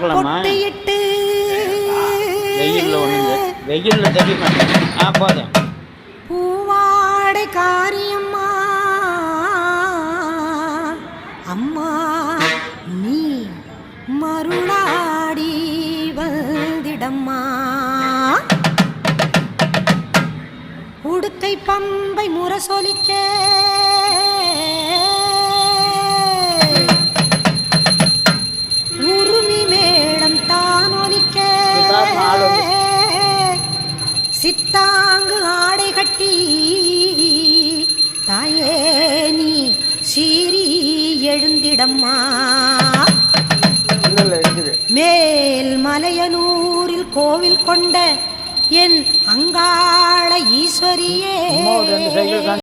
பார்க்கலாமா? பொட்டியிட்டு வெயில்ல ஒண்ணுங்க, வெயில்ல தெரியுமா? போதும். பூவாடை காரியம்மா அம்மா நீ மருளாடி வந்திடம்மா. உடுக்கை பம்பை முரசொலிக்க உருமி மேளம் தானொலிக்க சித்தாங்கு ஆடை கட்டி தாயே நீ சீறி எழுந்திடம்மா. மேல் மலையனூரில் கோவில் கொண்ட என் அங்காள ஈஸ்வரியே